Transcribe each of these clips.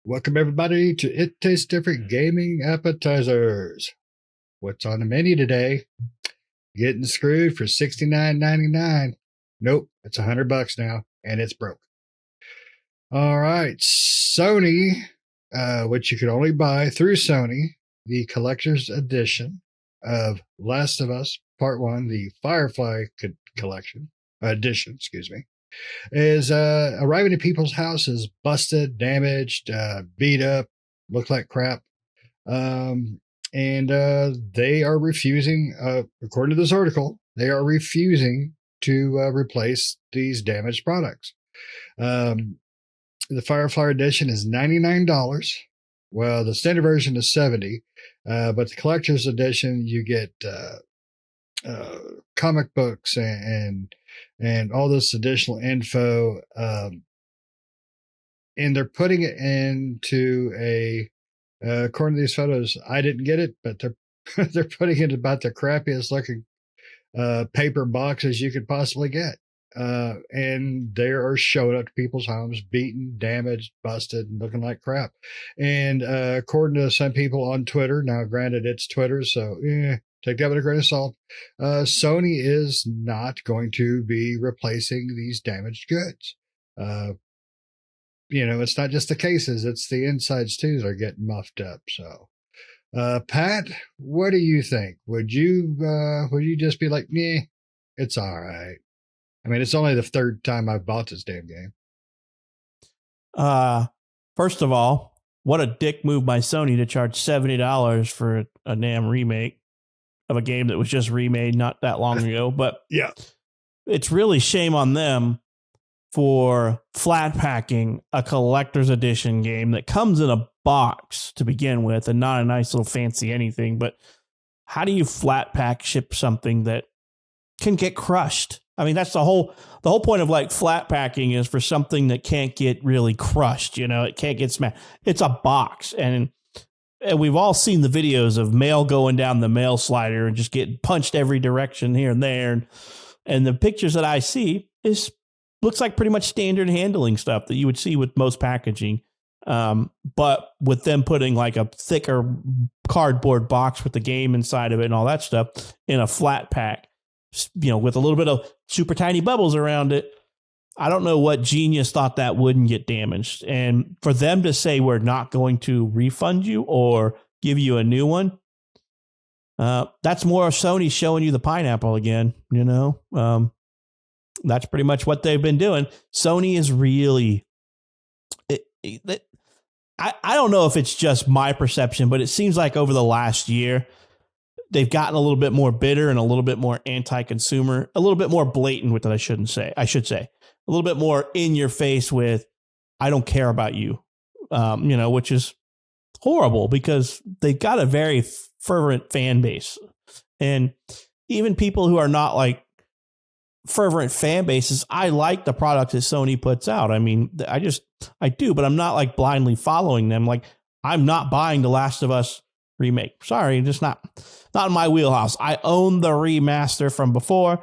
Welcome everybody to It Tastes Different Gaming Appetizers. What's on the menu today? Getting screwed for $69.99. Nope, it's $100 now, and it's broke. All right, Sony, which you can only buy through Sony, the collector's edition of Last of Us Part 1, the Firefly collection edition, excuse me, is arriving at people's houses, busted, damaged, beat up, look like crap. And they are refusing, according to this article, they are refusing to replace these damaged products. The Firefly edition is $99. Well, the standard version is $70, but the collector's edition, you get comic books and all this additional info. And they're putting it into according to these photos, I didn't get it, but they're putting it about the crappiest looking paper boxes you could possibly get. And they are showing up to people's homes, beaten, damaged, busted, and looking like crap. And according to some people on Twitter, now granted it's Twitter, so take that with a grain of salt, Sony is not going to be replacing these damaged goods. It's not just the cases, it's the insides too that are getting muffed up. So, Pat, what do you think? Would you just be like, nah, it's all right? I mean, it's only the third time I've bought this damn game. First of all, what a dick move by Sony to charge $70 for a damn remake of a game that was just remade not that long ago. But yeah, it's really shame on them for flat packing a collector's edition game that comes in a box to begin with and not a nice little fancy anything. But how do you flat pack ship something that can get crushed? I mean, that's the whole point of like flat packing is for something that can't get really crushed. It can't get smashed. It's a box. And we've all seen the videos of mail going down the mail slider and just getting punched every direction here and there. And the pictures that I see looks like pretty much standard handling stuff that you would see with most packaging. But with them putting like a thicker cardboard box with the game inside of it and all that stuff in a flat pack, with a little bit of super tiny bubbles around it. I don't know what genius thought that wouldn't get damaged. And for them to say we're not going to refund you or give you a new one, that's more Sony showing you the pineapple again, That's pretty much what they've been doing. Sony is really... I don't know if it's just my perception, but it seems like over the last year, they've gotten a little bit more bitter and a little bit more anti-consumer, a little bit more blatant with it, I should say. A little bit more in your face with, I don't care about you, which is horrible because they've got a very fervent fan base. And even people who are not like fervent fan bases, I like the products that Sony puts out. I mean, I do, but I'm not like blindly following them. Like, I'm not buying The Last of Us remake. Sorry, just not in my wheelhouse. I own the remaster from before,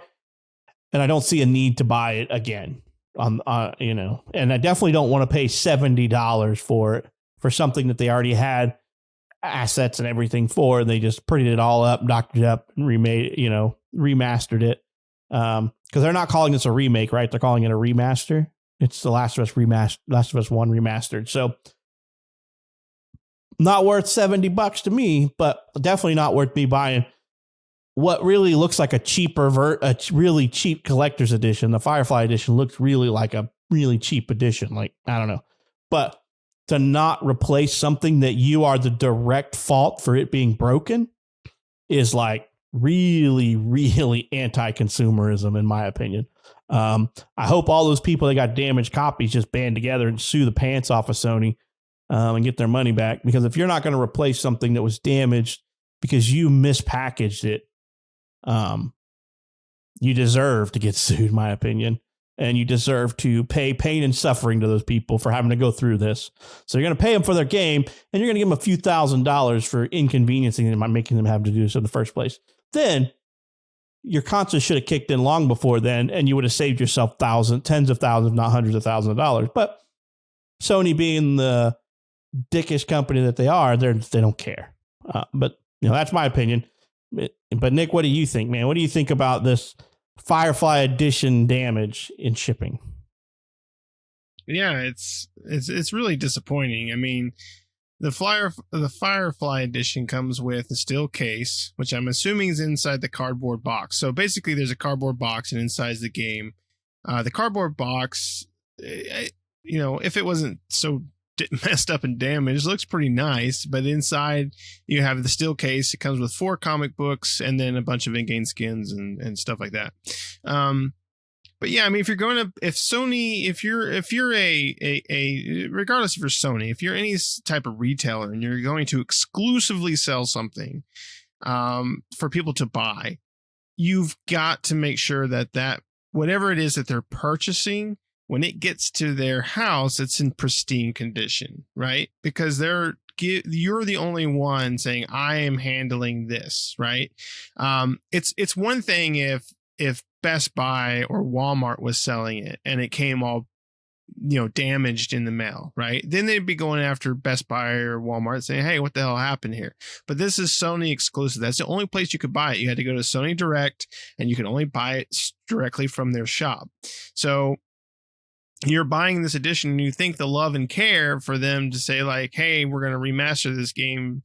and I don't see a need to buy it again. And I definitely don't want to pay $70 for it for something that they already had assets and everything for. And they just prettied it all up, knocked it up, and remastered it. Because they're not calling this a remake, right? They're calling it a remaster. It's The Last of Us Last of Us 1 remastered. So not worth $70 to me, but definitely not worth me buying what really looks like a really cheap collector's edition. The Firefly edition looks really like a really cheap edition. Like, I don't know. But to not replace something that you are the direct fault for it being broken is like really, really anti-consumerism, in my opinion. I hope all those people that got damaged copies just band together and sue the pants off of Sony and get their money back. Because if you're not going to replace something that was damaged because you mispackaged it, you deserve to get sued, in my opinion. And you deserve to pay pain and suffering to those people for having to go through this. So you're going to pay them for their game, and you're going to give them a few $1,000s for inconveniencing them by making them have to do this in the first place. Then your conscience should have kicked in long before then, and you would have saved yourself tens of thousands, not hundreds of thousands of dollars. But Sony being the dickish company that they are, they don't care. But that's my opinion. But Nick, what do you think, man? What do you think about this Firefly Edition damage in shipping? Yeah, it's really disappointing. I mean, the Firefly Edition comes with a steel case, which I'm assuming is inside the cardboard box. So basically, there's a cardboard box, and inside the game, the cardboard box, if it wasn't so messed up and damaged, looks pretty nice. But inside, you have the steel case. It comes with 4 comic books and then a bunch of in-game skins and stuff like that. But yeah, I mean, if you're regardless if you're Sony, if you're any type of retailer and you're going to exclusively sell something for people to buy, you've got to make sure that whatever it is that they're purchasing, when it gets to their house, it's in pristine condition, right? Because you're the only one saying, I am handling this, right? It's one thing if Best Buy or Walmart was selling it and it came all, damaged in the mail, right? Then they'd be going after Best Buy or Walmart saying, hey, what the hell happened here? But this is Sony exclusive. That's the only place you could buy it. You had to go to Sony Direct, and you can only buy it directly from their shop. So you're buying this edition and you think the love and care for them to say like, hey, we're going to remaster this game,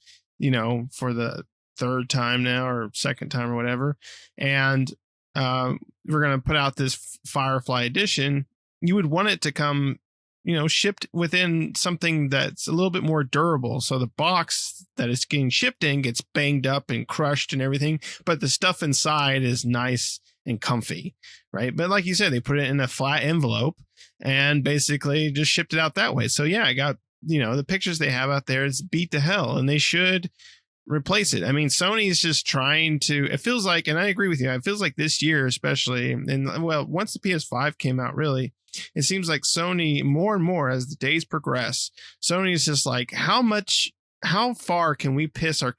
for the 3rd time now or 2nd time or whatever. And we're going to put out this Firefly Edition. You would want it to come, shipped within something that's a little bit more durable. So the box that it's getting shipped in gets banged up and crushed and everything, but the stuff inside is nice and comfy, right? But like you said, they put it in a flat envelope and basically just shipped it out that way. So yeah, I got, the pictures they have out there is beat to hell, and they should replace it. I mean, Sony is just trying to, it feels like, and I agree with you, it feels like this year especially, and well, once the PS5 came out, really, it seems like Sony, more and more as the days progress, Sony is just like, how far can we piss our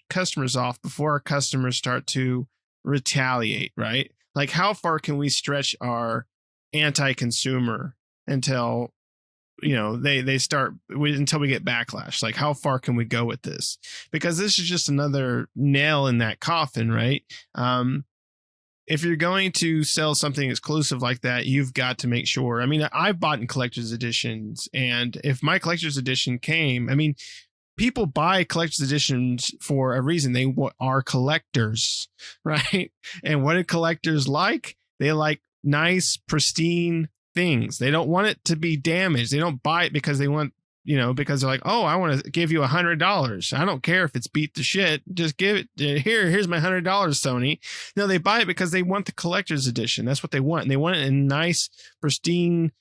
customers off before our customers start to retaliate, right? Like, how far can we stretch our anti-consumer until they start until we get backlash? Like, how far can we go with this? Because this is just another nail in that coffin, right? If you're going to sell something exclusive like that, you've got to make sure. I mean, I've bought in collector's editions, and if my collector's edition came, I mean, people buy collector's editions for a reason. They are collectors, right? And what do collectors like? They like nice, pristine things. They don't want it to be damaged. They don't buy it because they want, because they're like, oh, I want to give you $100. I don't care if it's beat to shit. Just give it here's my $100, Sony. No, they buy it because they want the collector's edition. That's what they want. And they want it in a nice, pristine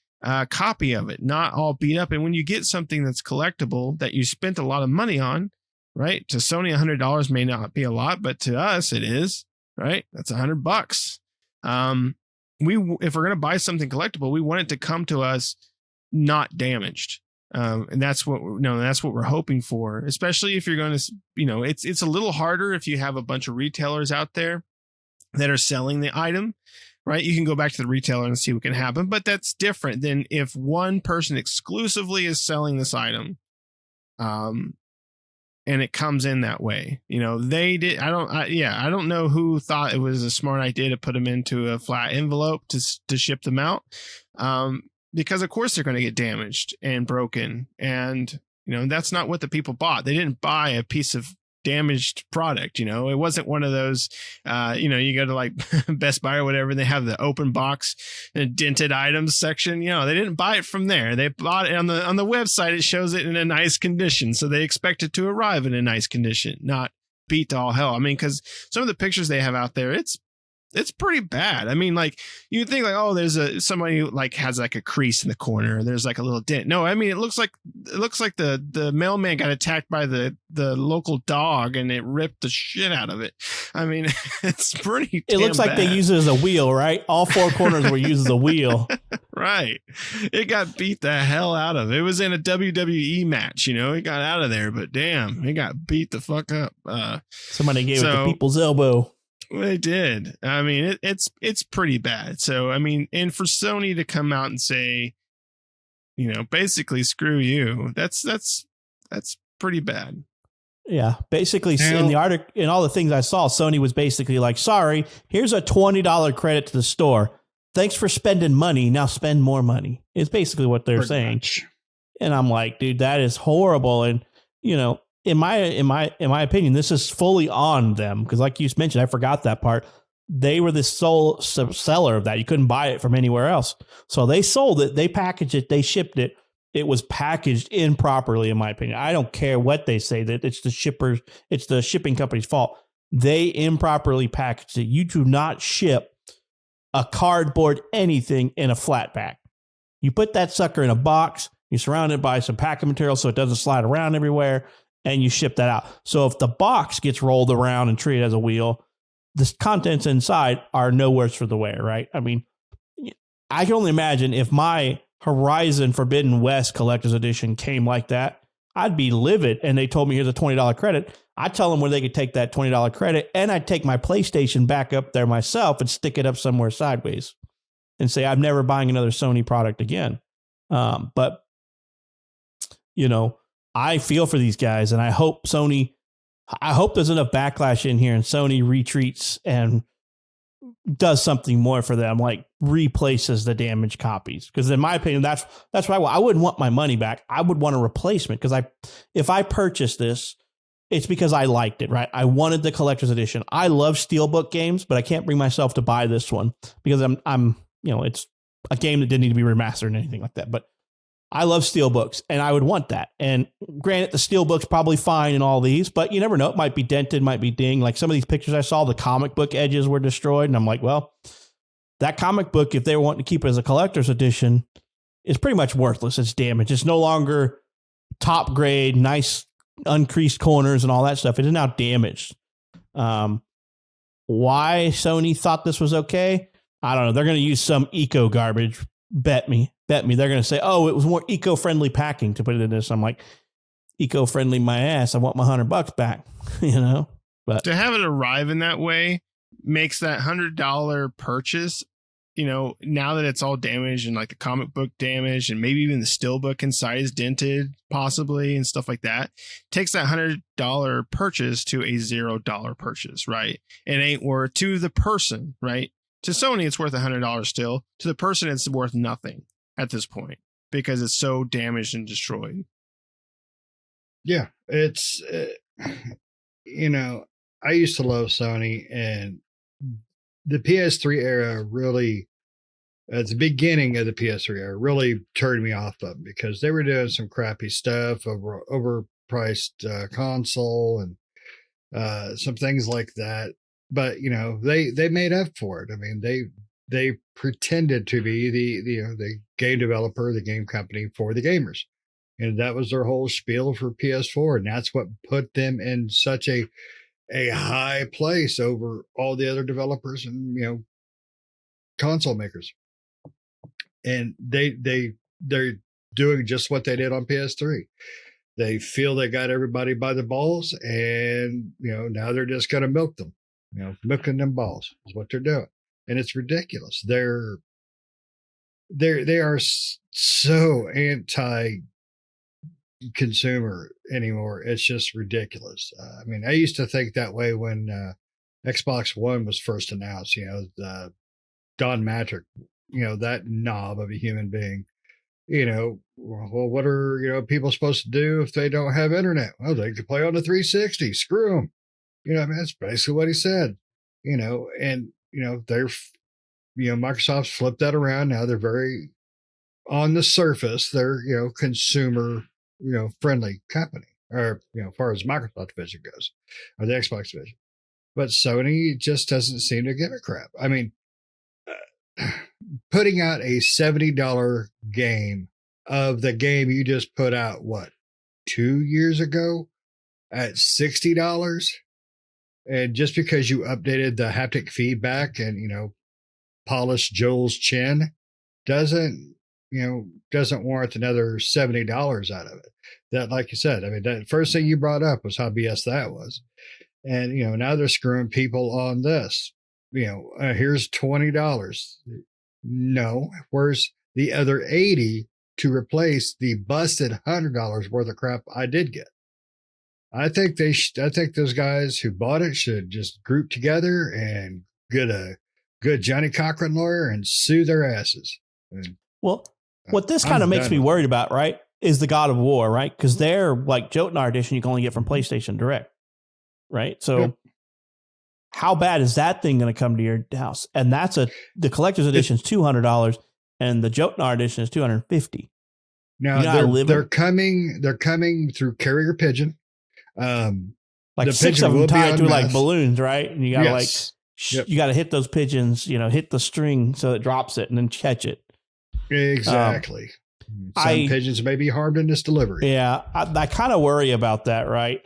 copy of it, not all beat up. And when you get something that's collectible that you spent a lot of money on, right? To Sony, $100 may not be a lot, but to us, it is, right? That's $100. If we're going to buy something collectible, we want it to come to us not damaged. And that's what we're hoping for, especially if you're going to, it's a little harder if you have a bunch of retailers out there that are selling the item, right? You can go back to the retailer and see what can happen, but that's different than if one person exclusively is selling this item. And it comes in that way. They did. I don't know who thought it was a smart idea to put them into a flat envelope to ship them out. Because of course they're going to get damaged and broken. And, that's not what the people bought. They didn't buy a piece of damaged product. It wasn't one of those, you go to like Best Buy or whatever, and they have the open box and dented items section. They didn't buy it from there. They bought it on the website. It shows it in a nice condition. So they expect it to arrive in a nice condition, not beat to all hell. I mean, because some of the pictures they have out there, it's pretty bad. I mean, like, you think like, oh, there's somebody who like has like a crease in the corner. There's like a little dent. No, I mean, it looks like the mailman got attacked by the local dog and it ripped the shit out of it. I mean, it's pretty. It looks like bad. They use it as a wheel, right? All 4 corners were used as a wheel. Right. It got beat the hell out of. It was in a WWE match, it got out of there, but damn, it got beat the fuck up. Somebody gave it the people's elbow. They did. I mean, it's pretty bad. So, I mean, and for Sony to come out and say, basically screw you. That's That's pretty bad. Yeah, basically Now- in the article, in all the things I saw, Sony was basically like, sorry, here's a $20 credit to the store. Thanks for spending money. Now spend more money. It's basically what they're Pretty saying. much. And I'm like, dude, that is horrible. And, you know, in my opinion, this is fully on them. Because like you mentioned, I forgot that part. They were the sole seller of that. You couldn't buy it from anywhere else. So they sold it. They packaged it. They shipped it. It was packaged improperly, in my opinion. I don't care what they say, that it's the shippers, it's the shipping company's fault. They improperly packaged it. You do not ship a cardboard anything in a flat pack. You put that sucker in a box, you surround it by some packing material so it doesn't slide around everywhere, and you ship that out. So if the box gets rolled around and treated as a wheel, the contents inside are no worse for the wear, right? I mean, I can only imagine if my Horizon Forbidden West Collector's Edition came like that, I'd be livid. And they told me here's a $20 credit. I'd tell them where they could take that $20 credit, and I'd take my PlayStation back up there myself and stick it up somewhere sideways and say, I'm never buying another Sony product again. But, you know, I feel for these guys, and I hope there's enough backlash in here and Sony retreats and does something more for them, like replaces the damaged copies. Because in my opinion, that's what I want. I wouldn't want my money back. I would want a replacement, because if I purchased this, it's because I liked it, right? I wanted the collector's edition. I love Steelbook games, but I can't bring myself to buy this one because I'm it's a game that didn't need to be remastered or anything like that. But I love Steelbooks, and I would want that. And granted, the Steelbook's probably fine in all these, but you never know. It might be dented, might be dinged. Like some of these pictures I saw, the comic book edges were destroyed. And I'm like, well, that comic book, if they were wanting to keep it as a collector's edition, is pretty much worthless. It's damaged. It's no longer top grade, nice uncreased corners and all that stuff. It is now damaged. Why Sony thought this was okay? I don't know. They're going to use some eco garbage. Bet me. They're going to say, oh, it was more eco-friendly packing to put it in this. I'm like, eco-friendly my ass. I want my $100 back, you know? But to have it arrive in that way makes that $100 purchase, you know, now that it's all damaged and like the comic book damaged and maybe even the steelbook inside is dented possibly and stuff like that, takes that $100 purchase to a $0 purchase, right? It ain't worth to the person, right? To Sony, it's worth $100 still. To the person, it's worth nothing at this point because it's so damaged and destroyed. Yeah, it's, you know, I used to love Sony, and the PS3 era really, at the beginning of the PS3 era, really turned me off of them because they were doing some crappy stuff, overpriced console and some things like that. But you know, they made up for it. I mean, they pretended to be the game developer, the game company for the gamers, and that was their whole spiel for PS4, and that's what put them in such a high place over all the other developers and console makers. And they're doing just what they did on PS3. They feel they got everybody by the balls, and now they're just going to milk them. Milking them balls is what they're doing, and it's ridiculous. They are so anti-consumer anymore. It's just ridiculous. I mean, I used to think that way when Xbox One was first announced. The Don Matrick, that knob of a human being. Well, what are people supposed to do if they don't have internet? Well, they can play on the 360. Screw them. I mean, that's basically what he said, and, they're, Microsoft's flipped that around. Now they're very, on the surface, they're, consumer, friendly company, or, as far as Microsoft division goes, or the Xbox division. But Sony just doesn't seem to give a crap. I mean, putting out a $70 game of the game you just put out, 2 years ago at $60? And just because you updated the haptic feedback and, polished Joel's chin doesn't warrant another $70 out of it. That, like you said, I mean, that first thing you brought up was how BS that was. And, now they're screwing people on this, here's $20. No, where's the other 80 to replace the busted $100 worth of crap I did get. I think I think those guys who bought it should just group together and get a good Johnny Cochran lawyer and sue their asses. And well, what this kind of makes me worried about, right, is the God of War, right? Because they're like Jotnar edition you can only get from PlayStation Direct, right? So how bad is that thing going to come to your house? And that's the collector's edition is $200 and the Jotnar edition is $250. Now they're coming through carrier pigeon. Like 6 of them tied to like balloons, right? And you got you got to hit those pigeons, hit the string so it drops it and then catch it. Exactly. Some pigeons may be harmed in this delivery. Yeah, I kind of worry about that, right?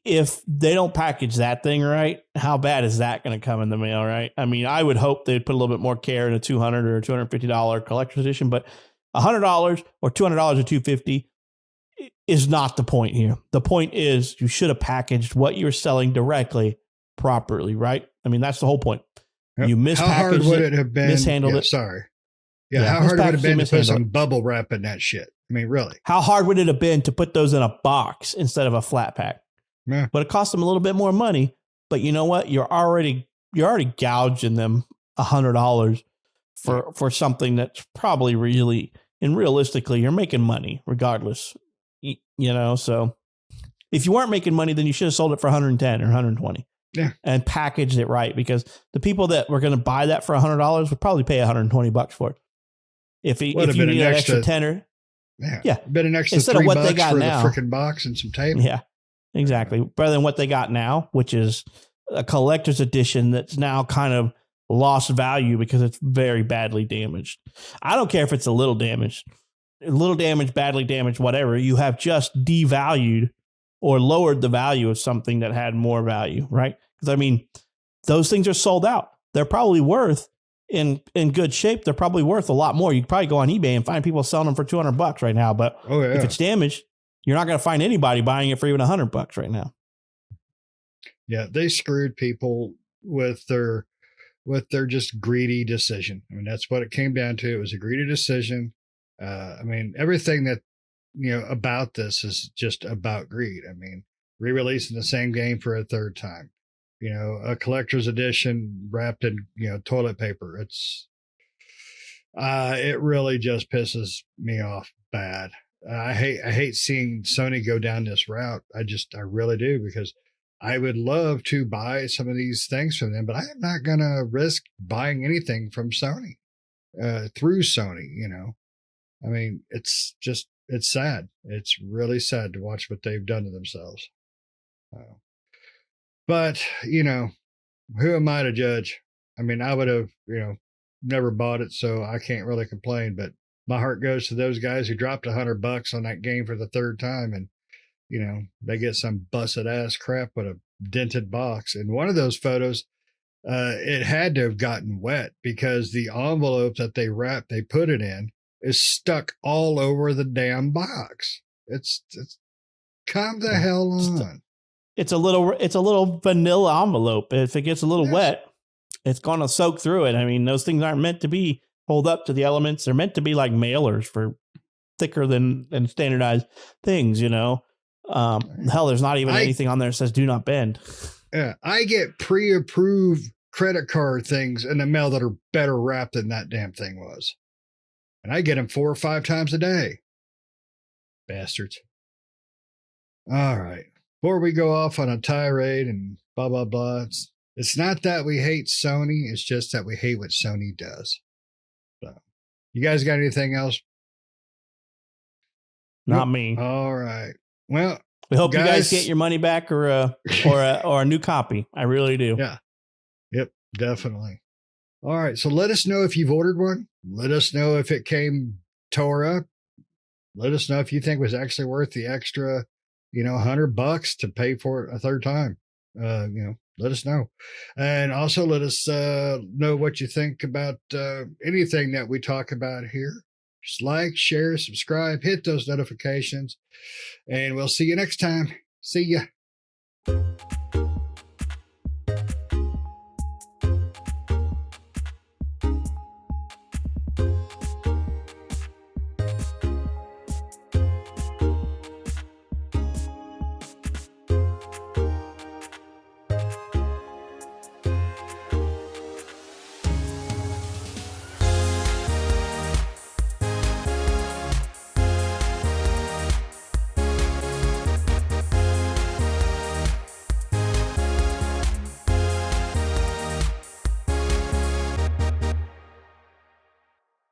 If they don't package that thing right, how bad is that going to come in the mail, right? I mean, I would hope they'd put a little bit more care in a $200 or $250 collector's edition, but $100 or $200 or $250 is not the point here. The point is you should have packaged what you're selling directly properly, right? I mean, that's the whole point. You mispackaged how hard would it have been? Mishandled it. Sorry. Yeah, how hard would it have been to put some bubble wrap in that shit? I mean, really? How hard would it have been to put those in a box instead of a flat pack? Yeah. But it cost them a little bit more money. But you know what? You're already gouging them $100 for something that's probably really and realistically you're making money regardless. So if you weren't making money, then you should have sold it for 110 or 120. Yeah. And packaged it right, because the people that were going to buy that for $100 would probably pay $120 for it. If you need an extra tenner. Yeah. Been an extra instead $3 of what they got for now, the freaking box and some tape. Yeah, exactly. Better than what they got now, which is a collector's edition that's now kind of lost value because it's very badly damaged. I don't care if it's a little damaged, badly damaged, whatever. You have just devalued or lowered the value of something that had more value, right? Because I mean, those things are sold out. They're probably worth in good shape. They're probably worth a lot more. You could probably go on eBay and find people selling them for $200 right now. But if it's damaged, you're not going to find anybody buying it for even $100 right now. Yeah, they screwed people with their just greedy decision. I mean, that's what it came down to. It was a greedy decision. I mean, everything that about this is just about greed. I mean, re-releasing the same game for a third time. A collector's edition wrapped in toilet paper. It really just pisses me off bad. I hate seeing Sony go down this route. I really do, because I would love to buy some of these things from them, but I am not gonna risk buying anything from Sony through Sony. I mean, it's sad. It's really sad to watch what they've done to themselves. But, who am I to judge? I mean, I would have, never bought it, so I can't really complain. But my heart goes to those guys who dropped $100 on that game for the third time, and, they get some busted ass crap with a dented box. And one of those photos, it had to have gotten wet because the envelope that they put it in is stuck all over the damn box. It's calm the hell on. It's a little vanilla envelope. If it gets a little wet, it's going to soak through it. I mean, those things aren't meant to be hold up to the elements. They're meant to be like mailers for thicker than standardized things, Hell, there's not even anything on there that says do not bend. Yeah, I get pre-approved credit card things in the mail that are better wrapped than that damn thing was. And I get them 4 or 5 times a day. Bastards. All right. Before we go off on a tirade and blah, blah, blah, it's not that we hate Sony. It's just that we hate what Sony does. So, you guys got anything else? Not me. All right. Well, we hope you guys get your money back or a new copy. I really do. Yeah. Yep, definitely. All right. So let us know if you've ordered one. Let us know if it came tore up. Let us know if you think it was actually worth the extra, $100 to pay for it a third time. Let us know. And also let us know what you think about anything that we talk about here. Just like, share, subscribe, hit those notifications, and we'll see you next time. See ya.